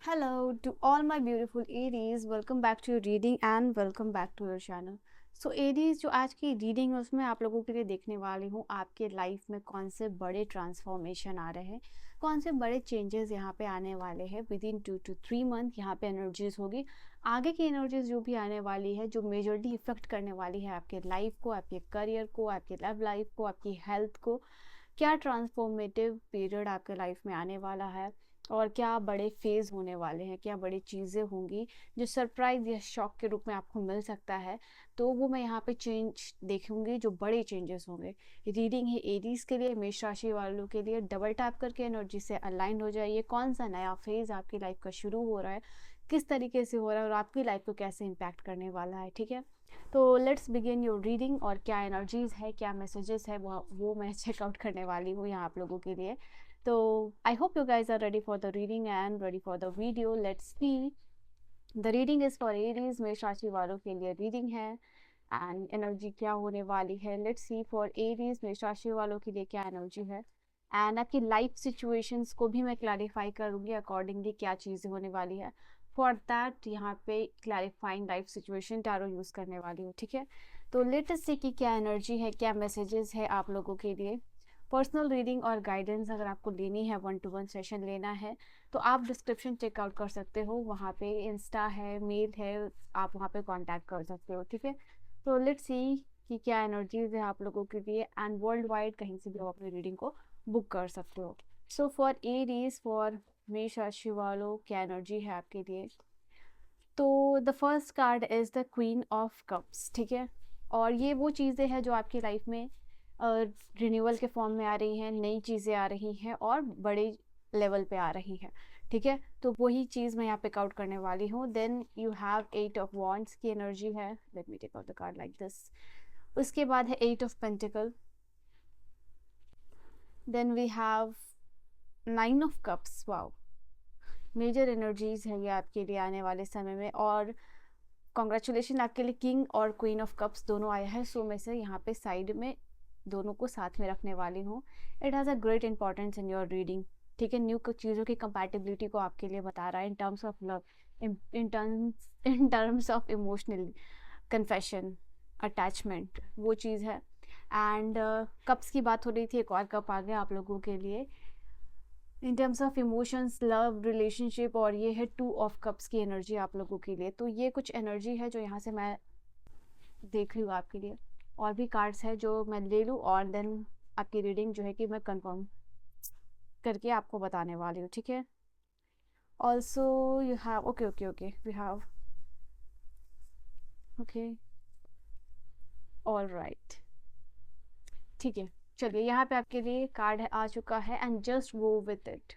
Hello to all my beautiful Aries. Welcome back to your reading and welcome back to your channel. So Aries जो आज की reading है उसमें आप लोगों के लिए देखने वाली हूँ आपके लाइफ में कौन से बड़े ट्रांसफॉर्मेशन आ रहे हैं, कौन से बड़े चेंजेस यहाँ पे आने वाले हैं विद इन 2 to 3 मंथ। यहाँ पे एनर्जीज होगी, आगे की एनर्जीज जो भी आने वाली है जो मेजरली इफेक्ट करने वाली है आपके लाइफ को, आपके करियर को, आपके लव लाइफ को, आपकी हेल्थ को। क्या ट्रांसफॉर्मेटिव पीरियड आपके लाइफ में आने वाला है और क्या बड़े फेज होने वाले हैं, क्या बड़ी चीज़ें होंगी जो सरप्राइज या शॉक के रूप में आपको मिल सकता है। तो वो मैं यहाँ पे चेंज देखूंगी, जो बड़े चेंजेस होंगे। रीडिंग है एरीज के लिए, मेष राशि वालों के लिए। डबल टैप करके एनर्जी से अलाइन हो जाइए। कौन सा नया फेज आपकी लाइफ का शुरू हो रहा है, किस तरीके से हो रहा है और आपकी लाइफ को कैसे इम्पैक्ट करने वाला है। ठीक है, तो लेट्स बिगिन योर रीडिंग। और क्या एनर्जीज है, क्या मैसेजेस है, वो मैं चेकआउट करने वाली हूँ यहाँ आप लोगों के लिए। तो I hope you guys are ready for the reading and ready for the video. Let's see. The reading is for Aries, मेष राशि वालों के लिए रीडिंग है। एंड एनर्जी क्या होने वाली है, लेट्स सी फॉर एरीज मेष राशि वालों के लिए क्या एनर्जी है। एंड आपकी लाइफ सिचुएशंस को भी मैं क्लैरिफाई करूँगी अकॉर्डिंगली क्या चीज़ें होने वाली है। फॉर दैट यहाँ पे clarifying life situation tarot use करने वाली हूँ। ठीक है, तो लेट अस सी कि क्या एनर्जी है, क्या मैसेजेस है आप लोगों के लिए। पर्सनल रीडिंग और गाइडेंस अगर आपको लेनी है, 1-to-1 सेशन लेना है, तो आप डिस्क्रिप्शन चेकआउट कर सकते हो। वहाँ पे इंस्टा है, मेल है, आप वहाँ पे कांटेक्ट कर सकते हो। ठीक है, तो लेट्स सी कि क्या एनर्जीज है आप लोगों के लिए। एंड वर्ल्ड वाइड कहीं से भी आप अपनी रीडिंग को बुक कर सकते हो। सो फॉर एरीज, फॉर मेष राशि वालों, क्या एनर्जी है आपके लिए। तो the first card is the queen of cups. ठीक है, और ये वो चीज़ें हैं जो आपकी लाइफ में रिन्यूअल के फॉर्म में आ रही हैं, नई चीज़ें आ रही हैं और बड़े लेवल पे आ रही हैं। ठीक है, तो वही चीज़ मैं यहाँ पिक आउट करने वाली हूँ। Then you have 8 of wands की एनर्जी है। Let me take out the card like this. उसके बाद है 8 of pentacle. Then we have 9 of cups. Wow, major energies है ये आपके लिए आने वाले समय में। और कॉन्ग्रेचुलेशन, आपके लिए किंग और क्वीन ऑफ कप्स दोनों आया है। सो मैं से यहाँ पे साइड में दोनों को साथ में रखने वाली हूँ। It has a great importance in your reading. ठीक है, न्यू चीज़ों की कंपैटिबिलिटी को आपके लिए बता रहा है इन terms of love, in terms of emotional confession, attachment, वो चीज़ है। एंड कप्स की बात हो रही थी, एक और कप आ गया आप लोगों के लिए इन terms of emotions, love, relationship. और ये है 2 ऑफ कप्स की एनर्जी आप लोगों के लिए। तो ये कुछ एनर्जी है जो यहाँ से मैं देख रही हूँ आपके लिए। और भी कार्ड्स है जो मैं ले लूँ और देन आपकी रीडिंग जो है कि मैं कंफर्म करके आपको बताने वाली हूँ। ठीक है, also you have okay okay okay we have okay, all right. ठीक है, चलिए यहाँ पे आपके लिए कार्ड आ चुका है and just go with it.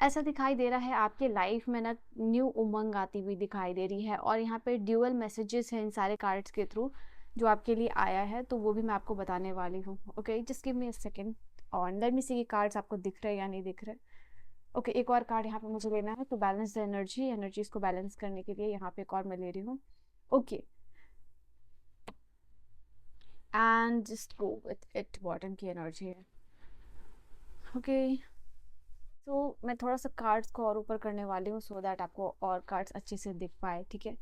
ऐसा दिखाई दे रहा है आपके लाइफ में ना न्यू उमंग आती हुई दिखाई दे रही है। और यहाँ पे ड्यूअल मैसेजेस हैं इन सारे कार्ड्स के थ्रू जो आपके लिए आया है, तो वो भी मैं आपको बताने वाली हूँ। Okay, just give me a second और लेट मी सी कि कार्ड्स आपको दिख रहे हैं या नहीं दिख रहे। ओके, एक और कार्ड यहाँ पे मुझे लेना है तो बैलेंस द एनर्जीज को बैलेंस करने के लिए यहाँ पे एक और मैं ले रही हूँ। Okay, and just go with it. Bottom की एनर्जी है। ओके, तो मैं थोड़ा सा कार्ड्स को और ऊपर करने वाली हूँ सो दैट आपको और कार्ड्स अच्छे से दिख पाए। ठीक है,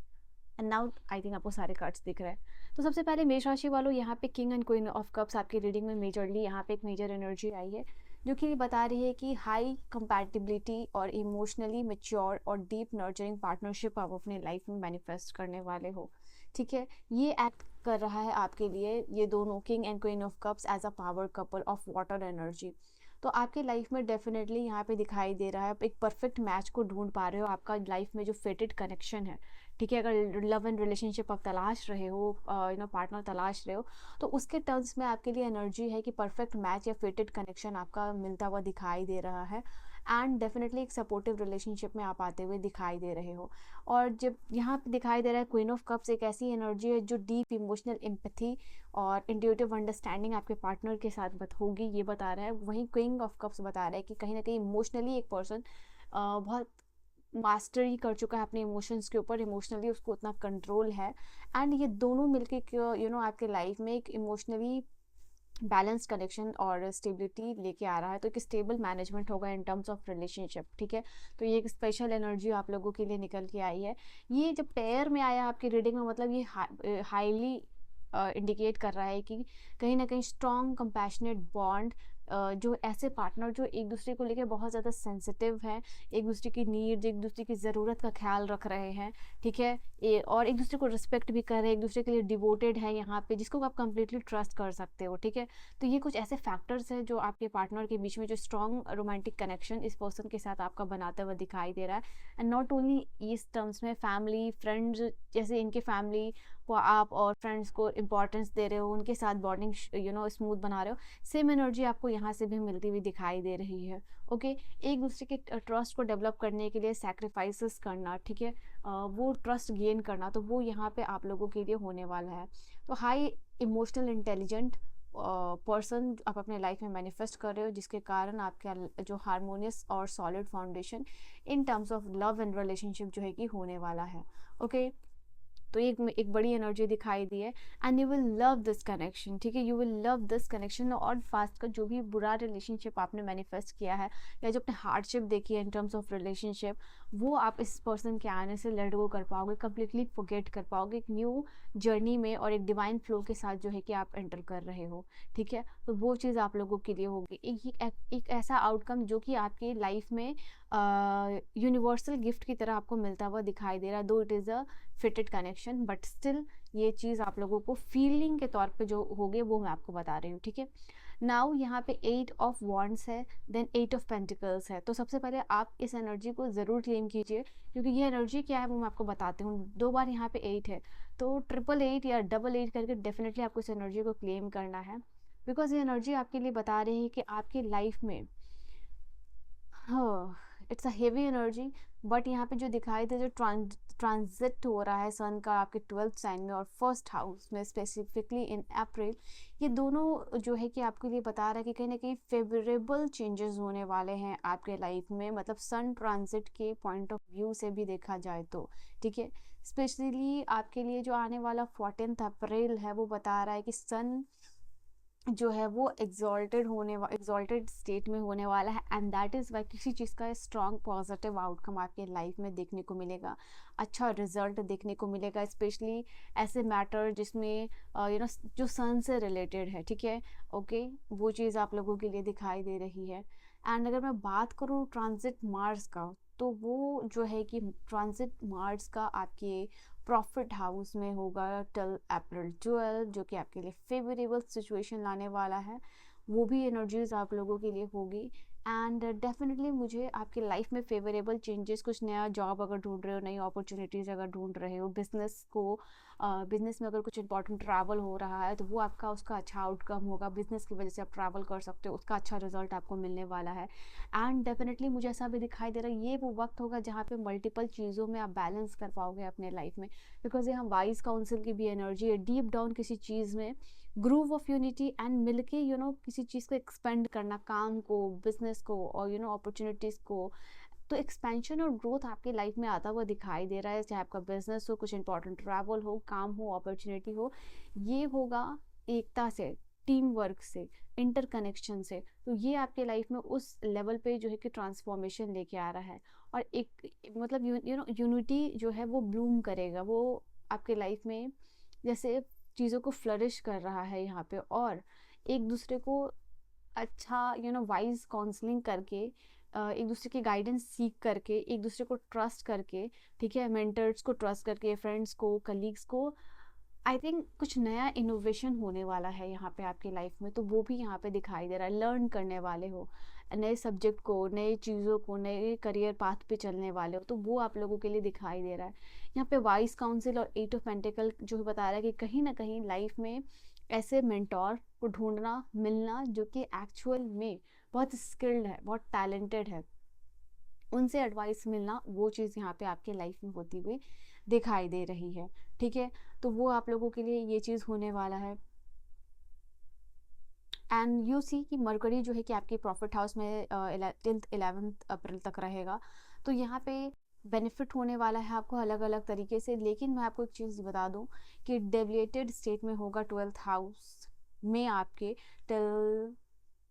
एंड नाउ आई थिंक आपको सारे कार्ड्स दिख रहे हैं। तो सबसे पहले मेष राशि वालों, यहाँ पे king and queen of cups आपकी रीडिंग में मेजरली यहाँ पे एक मेजर एनर्जी आई है जो कि बता रही है कि हाई कंपैटिबिलिटी और इमोशनली मेच्योर और डीप नर्चरिंग पार्टनरशिप आप अपने लाइफ में मैनिफेस्ट करने वाले हो। ठीक है, ये एक्ट कर रहा है आपके लिए ये दोनों king and queen of cups as a power couple of water energy. तो आपके लाइफ में डेफिनेटली यहाँ पे दिखाई दे रहा है आप एक परफेक्ट मैच को ढूंढ पा रहे हो, आपका लाइफ में जो फेटेड कनेक्शन है। ठीक है, अगर लव एंड रिलेशनशिप आप तलाश रहे हो, पार्टनर तलाश रहे हो, तो उसके टर्म्स में आपके लिए एनर्जी है कि परफेक्ट मैच या फिटेड कनेक्शन आपका मिलता हुआ दिखाई दे रहा है। एंड डेफिनेटली एक सपोर्टिव रिलेशनशिप में आप आते हुए दिखाई दे रहे हो। और जब यहाँ पे दिखाई दे रहा है क्वीन ऑफ कप्स, एक ऐसी एनर्जी है जो डीप इमोशनल एम्पैथी और इंट्यूटिव अंडरस्टैंडिंग आपके पार्टनर के साथ होगी, ये बता रहा है। वहीं क्वीन ऑफ कप्स बता रहा है कि कहीं ना कहीं इमोशनली एक पर्सन बहुत मास्टरी कर चुका है अपने इमोशंस के ऊपर, इमोशनली उसको उतना कंट्रोल है। एंड ये दोनों मिलके आपके लाइफ में एक इमोशनली बैलेंस कनेक्शन और स्टेबिलिटी लेके आ रहा है। तो एक स्टेबल मैनेजमेंट होगा इन टर्म्स ऑफ रिलेशनशिप, ठीक है। तो ये एक स्पेशल एनर्जी आप लोगों के लिए निकल के आई है। ये जब पेयर में आया आपकी रीडिंग में, मतलब ये हाईली इंडिकेट कर रहा है कि कहीं ना कहीं स्ट्रॉन्ग कंपैशनेट बॉन्ड, जो ऐसे पार्टनर जो एक दूसरे को लेके बहुत ज़्यादा सेंसिटिव हैं, एक दूसरे की नीड्स, एक दूसरे की ज़रूरत का ख्याल रख रहे हैं, ठीक है। और एक दूसरे को रिस्पेक्ट भी कर रहे हैं, एक दूसरे के लिए डिवोटेड है यहाँ पे, जिसको आप कंप्लीटली ट्रस्ट कर सकते हो, ठीक है। तो ये कुछ ऐसे फैक्टर्स हैं जो आपके पार्टनर के बीच में जो स्ट्रॉन्ग रोमांटिक कनेक्शन इस पर्सन के साथ आपका बनाते हुए दिखाई दे रहा है। एंड नॉट ओनली इस टर्म्स में, फैमिली फ्रेंड्स, जैसे इनके फैमिली को आप और फ्रेंड्स को इंपॉर्टेंस दे रहे हो, उनके साथ बॉन्डिंग स्मूथ बना रहे हो, सेम एनर्जी आपको यहाँ से भी मिलती हुई दिखाई दे रही है। ओके, एक दूसरे के ट्रस्ट को डेवलप करने के लिए सैक्रिफाइसेस करना, ठीक है, वो ट्रस्ट गेन करना, तो वो यहाँ पे आप लोगों के लिए होने वाला है। तो हाई इमोशनल इंटेलिजेंट पर्सन आप अपने लाइफ में मैनिफेस्ट कर रहे हो, जिसके कारण आपका जो हारमोनियस और solid foundation in terms of love and relationship जो है कि होने वाला है। ओके, तो एक बड़ी एनर्जी दिखाई दी है। And you will love this connection, ठीक है, you will love this connection. और फास्ट का जो भी बुरा रिलेशनशिप आपने मैनिफेस्ट किया है, या जो अपने हार्डशिप देखी है इन टर्म्स ऑफ रिलेशनशिप, वो आप इस पर्सन के आने से लेट गो कर पाओगे, कंप्लीटली फॉरगेट कर पाओगे एक न्यू जर्नी में, और एक डिवाइन फ्लो के साथ जो है कि आप एंटर कर रहे हो, ठीक है। तो वो चीज़ आप लोगों के लिए होगी, एक ऐसा आउटकम जो कि आपकी लाइफ में यूनिवर्सल गिफ्ट की तरह आपको मिलता हुआ दिखाई दे रहा है। दो it is a fitted connection, but still ये चीज़ आप लोगों को फीलिंग के तौर पे जो होगी वो मैं आपको बता रही हूँ, ठीक है। नाउ यहाँ पे 8 ऑफ वॉन्ड्स है, देन 8 ऑफ पेंटिकल्स है। तो सबसे पहले आप इस एनर्जी को ज़रूर क्लेम कीजिए, क्योंकि ये एनर्जी क्या है वो मैं आपको बताती हूँ। 2 बार यहाँ पे 8 है, तो 888 या 88 करके डेफिनेटली आपको इस एनर्जी को क्लेम करना है, बिकॉज ये एनर्जी आपके लिए बता रही है कि आपकी लाइफ में, हाँ, it's a heavy energy, but यहाँ पे जो दिखाई दे, जो ट्रांजिट हो रहा है सन का आपके 12th साइन में और फर्स्ट हाउस में स्पेसिफिकली इन अप्रैल, ये दोनों जो है कि आपके लिए बता रहा है कि कहीं ना कहीं फेवरेबल चेंजेस होने वाले हैं आपके लाइफ में, मतलब सन ट्रांजिट के पॉइंट ऑफ व्यू से भी देखा जाए तो, ठीक है। स्पेशली आपके लिए जो आने वाला 14th अप्रैल है, वो बता रहा है कि सन जो है वो एग्जॉल्टेड स्टेट में होने वाला है, एंड दैट इज़ वाई किसी चीज़ का स्ट्रॉन्ग पॉजिटिव आउटकम आपके लाइफ में देखने को मिलेगा, अच्छा रिजल्ट देखने को मिलेगा, स्पेशली ऐसे मैटर जिसमें जो सन से रिलेटेड है, ठीक है। ओके, वो चीज़ आप लोगों के लिए दिखाई दे रही है। एंड अगर मैं बात करूँ ट्रांजिट मार्स का, तो वो जो है कि ट्रांजिट मार्स का आपके प्रॉफिट हाउस में होगा टिल अप्रैल 12, जो कि आपके लिए फेवरेबल सिचुएशन लाने वाला है। वो भी एनर्जीज आप लोगों के लिए होगी, एंड डेफिनेटली मुझे आपके लाइफ में फेवरेबल चेंजेस, कुछ नया जॉब अगर ढूंढ रहे हो, नई अपॉर्चुनिटीज़ अगर ढूंढ रहे हो, बिजनेस में अगर कुछ इंपॉर्टेंट ट्रैवल हो रहा है, तो वो आपका उसका अच्छा आउटकम होगा, बिजनेस की वजह से आप ट्रैवल कर सकते हो, उसका अच्छा रिजल्ट आपको मिलने वाला है। एंड डेफिनेटली मुझे ऐसा भी दिखाई दे रहा है, ये वो वक्त होगा जहाँ पे मल्टीपल चीज़ों में आप बैलेंस कर पाओगे अपने लाइफ में, बिकॉज यहाँ वाइज काउंसिल की भी एनर्जी है, डीप डाउन किसी चीज़ में ग्रूव ऑफ यूनिटी, एंड मिलके किसी चीज़ को एक्सपेंड करना, काम को, बिजनेस को, और अपॉर्चुनिटीज़ को। तो एक्सपेंशन और ग्रोथ आपके लाइफ में आता हुआ दिखाई दे रहा है, चाहे आपका बिजनेस हो, कुछ इंपॉर्टेंट ट्रैवल हो, काम हो, अपॉर्चुनिटी हो, ये होगा एकता से, टीम वर्क से, इंटर कनेक्शन से। तो ये आपके लाइफ में उस लेवल पे जो है कि ट्रांसफॉर्मेशन लेके आ रहा है, और एक मतलब यूनिटी जो है वो ब्लूम करेगा, वो आपके लाइफ में जैसे चीज़ों को फ्लरिश कर रहा है यहाँ पे, और एक दूसरे को अच्छा वाइज काउंसलिंग करके, एक दूसरे की गाइडेंस सीख करके, एक दूसरे को ट्रस्ट करके, ठीक है, मेंटर्स को ट्रस्ट करके, फ्रेंड्स को, कलीग्स को, आई थिंक कुछ नया इनोवेशन होने वाला है यहाँ पे आपकी लाइफ में। तो वो भी यहाँ पे दिखाई दे रहा है, लर्न करने वाले हो नए सब्जेक्ट को, नए चीज़ों को, नए करियर पाथ पे चलने वाले हो, तो वो आप लोगों के लिए दिखाई दे रहा है। यहाँ पे वाइस काउंसिल और 8 ऑफ पेंटिकल जो बता रहा है कि कहीं ना कहीं लाइफ में ऐसे मेंटोर को ढूंढना, मिलना, जो कि एक्चुअल में बहुत स्किल्ड है, बहुत टैलेंटेड है, उनसे एडवाइस मिलना, वो चीज़ यहाँ पे आपके लाइफ में होती हुई दिखाई दे रही है, ठीक है। तो वो आप लोगों के लिए ये चीज़ होने वाला है। एंड यू सी कि मरकरी जो है कि आपके प्रॉफिट हाउस में 11th अप्रैल तक रहेगा, तो यहाँ पे बेनिफिट होने वाला है आपको अलग अलग तरीके से। लेकिन मैं आपको एक चीज़ बता दूं कि डेविएटेड स्टेट में होगा 12th हाउस, में आपके टिल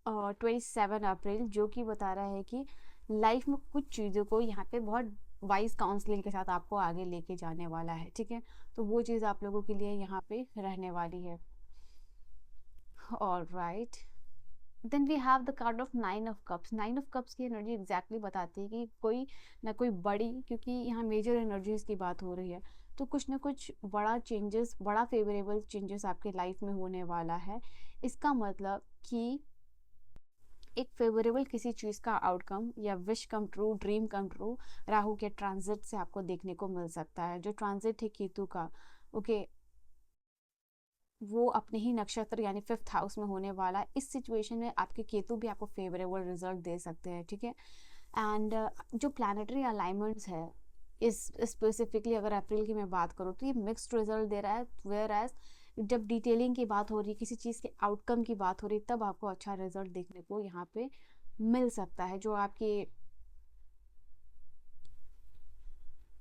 27 अप्रैल, जो कि बता रहा है कि लाइफ में कुछ चीज़ों को यहाँ पे बहुत वाइज काउंसलिंग के साथ आपको आगे लेके जाने वाला है, ठीक है। तो वो चीज़ आप लोगों के लिए यहाँ पे रहने वाली है। Alright, then we have the card of 9 of cups. 9 of cups की एनर्जी एग्जैक्टली बताती है कि कोई ना कोई बड़ी, क्योंकि यहाँ मेजर एनर्जीज की बात हो रही है, तो कुछ ना कुछ बड़ा चेंजेस, बड़ा फेवरेबल चेंजेस आपके लाइफ में होने वाला है। इसका मतलब कि एक फेवरेबल किसी चीज़ का आउटकम या wish come true, dream come true Rahu के ट्रांजिट से आपको देखने को मिल सकता है। जो ट्रांजिट है केतु का, ओके, वो अपने ही नक्षत्र यानी 5th हाउस में होने वाला है। इस सिचुएशन में आपके केतु भी आपको फेवरेबल रिजल्ट दे सकते हैं, ठीक है। एंड जो प्लानिटरी अलाइनमेंट्स है, इस स्पेसिफिकली अगर अप्रैल की मैं बात करूँ तो ये मिक्स्ड रिजल्ट दे रहा है। वेयर एज जब डिटेलिंग की बात हो रही है, किसी चीज़ के आउटकम की बात हो रही है, तब आपको अच्छा रिजल्ट देखने को यहाँ पे मिल सकता है। जो आपके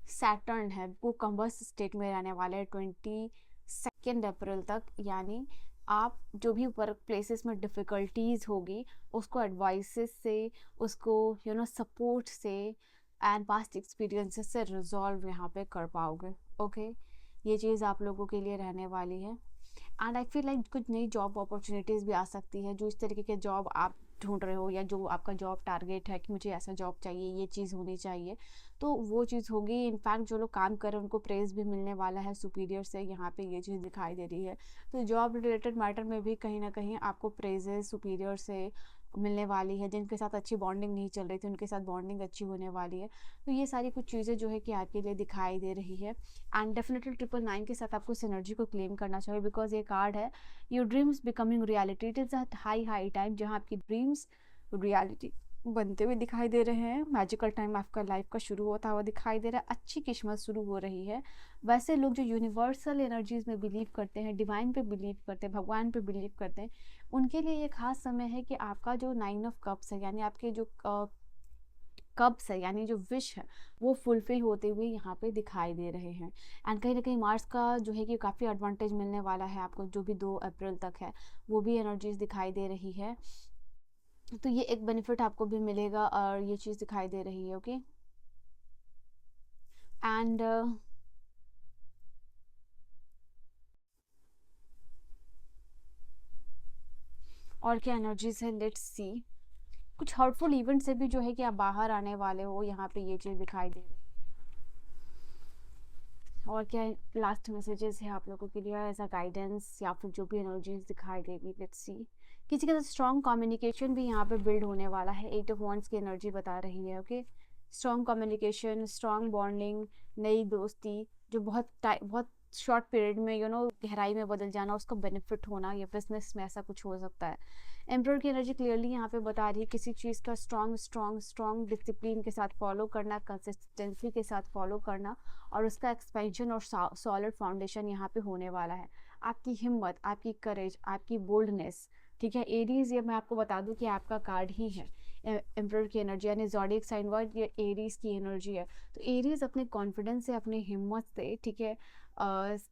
सैटर्न है वो कंबस स्टेट में रहने वाले 22 अप्रैल तक, यानी आप जो भी वर्क प्लेसेस में डिफ़िकल्टीज होगी उसको एडवाइसेस से, उसको सपोर्ट से एंड पास्ट एक्सपीरियंसेस से रिजॉल्व यहाँ पे कर पाओगे, ओके। ये चीज़ आप लोगों के लिए रहने वाली है। एंड आई फील लाइक कुछ नई जॉब अपॉर्चुनिटीज़ भी आ सकती है। जो इस तरीके के जॉब आप ढूंढ रहे हो या जो आपका जॉब टारगेट है कि मुझे ऐसा जॉब चाहिए, ये चीज़ होनी चाहिए, तो वो चीज़ होगी। इनफैक्ट जो लोग काम कर रहे हैं उनको प्रेज भी मिलने वाला है सुपीरियर से, यहाँ पे ये चीज़ दिखाई दे रही है। तो जॉब रिलेटेड मैटर में भी कहीं ना कहीं आपको प्रेजेस सुपीरियर से मिलने वाली है। जिनके साथ अच्छी बॉन्डिंग नहीं चल रही थी उनके साथ बॉन्डिंग अच्छी होने वाली है। तो ये सारी कुछ चीज़ें जो है कि आपके लिए दिखाई दे रही है। एंड डेफिनेटली 999 के साथ आपको इस एनर्जी को क्लेम करना चाहिए, बिकॉज ये कार्ड है your dreams becoming reality. It is a high time जहाँ आपकी ड्रीम्स रियलिटी बनते हुए दिखाई दे रहे हैं। मैजिकल टाइम आपका लाइफ का शुरू होता हुआ दिखाई दे रहा है। अच्छी किस्मत शुरू हो रही है। वैसे लोग जो यूनिवर्सल एनर्जीज में बिलीव करते हैं, डिवाइन पे बिलीव करते हैं, भगवान पे बिलीव करते हैं, उनके लिए ये खास समय है कि आपका जो 9 ऑफ कप्स है, यानी आपके जो कब्स है, यानी जो विश है, वो फुलफिल होते हुए यहाँ पे दिखाई दे रहे हैं। एंड कहीं ना कहीं मार्स का जो है कि काफ़ी एडवांटेज मिलने वाला है आपको, जो भी 2 अप्रैल तक है वो भी एनर्जीज दिखाई दे रही है। तो ये एक बेनिफिट आपको भी मिलेगा और ये चीज़ दिखाई दे रही है, ओके। एंड और क्या एनर्जीज है, लेट्स सी। कुछ हर्टफुल इवेंट से भी जो है कि आप बाहर आने वाले हो, यहाँ पे ये चीज़ दिखाई दे रही है। और क्या लास्ट मैसेजेस है आप लोगों के लिए एज अ गाइडेंस, या फिर जो भी एनर्जीज दिखाई देगी, लेट्स सी। किसी के साथ स्ट्रॉन्ग कम्युनिकेशन भी यहाँ पे बिल्ड होने वाला है। 8 ऑफ वांड्स की एनर्जी बता रही है, okay. Strong communication, strong bonding, नई दोस्ती जो बहुत शॉर्ट पीरियड में गहराई में बदल जाना, उसका बेनिफिट होना, या बिजनेस में ऐसा कुछ हो सकता है। एम्परर की एनर्जी क्लियरली यहाँ पे बता रही है किसी चीज़ का स्ट्रॉन्ग डिसिप्लिन के साथ फॉलो करना, कंसिस्टेंसी के साथ फॉलो करना, और उसका एक्सपेंशन और सॉलिड फाउंडेशन यहाँ पे होने वाला है। आपकी हिम्मत, आपकी करेज, आपकी बोल्डनेस, ठीक है। एरीज, ये मैं आपको बता दूं कि आपका कार्ड ही है एम्परर की एनर्जी, यानी ज़ोडिएक साइन वर्ड ये एरीज की एनर्जी है। तो एरीज अपने कॉन्फिडेंस से, अपनी हिम्मत से, ठीक है,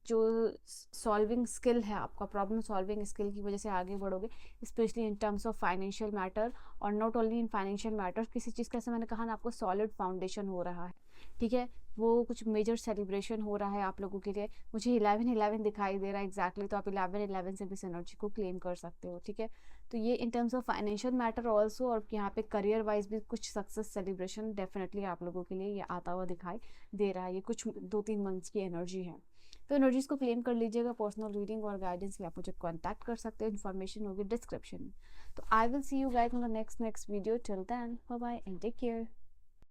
जो सॉल्विंग स्किल है आपका, प्रॉब्लम सॉल्विंग स्किल की वजह से आगे बढ़ोगे, specially in terms of financial matter. और not only in financial matter, किसी चीज़ का, जैसे मैंने कहा ना, आपको सॉलिड फाउंडेशन हो रहा है, ठीक है। वो कुछ मेजर सेलिब्रेशन हो रहा है आप लोगों के लिए। मुझे 11-11 दिखाई दे रहा है एग्जैक्टली, तो आप 11-11 से भी इस एनर्जी को क्लेम कर सकते हो, ठीक है। तो ये इन terms of financial matter also, और यहाँ पे करियर वाइज भी कुछ सक्सेस सेलिब्रेशन डेफिनेटली आप लोगों के लिए ये आता हुआ दिखाई दे रहा है। ये कुछ 2-3 मंथ्स की एनर्जी है। तो एनर्जीज को क्लेम कर लीजिएगा। पर्सनल रीडिंग और गाइडेंस के लिए आप मुझे कॉन्टैक्ट कर सकते हो, इन्फॉर्मेशन होगी डिस्क्रिप्शन में। तो I will see you guys in the next video. Till then bye bye and take care.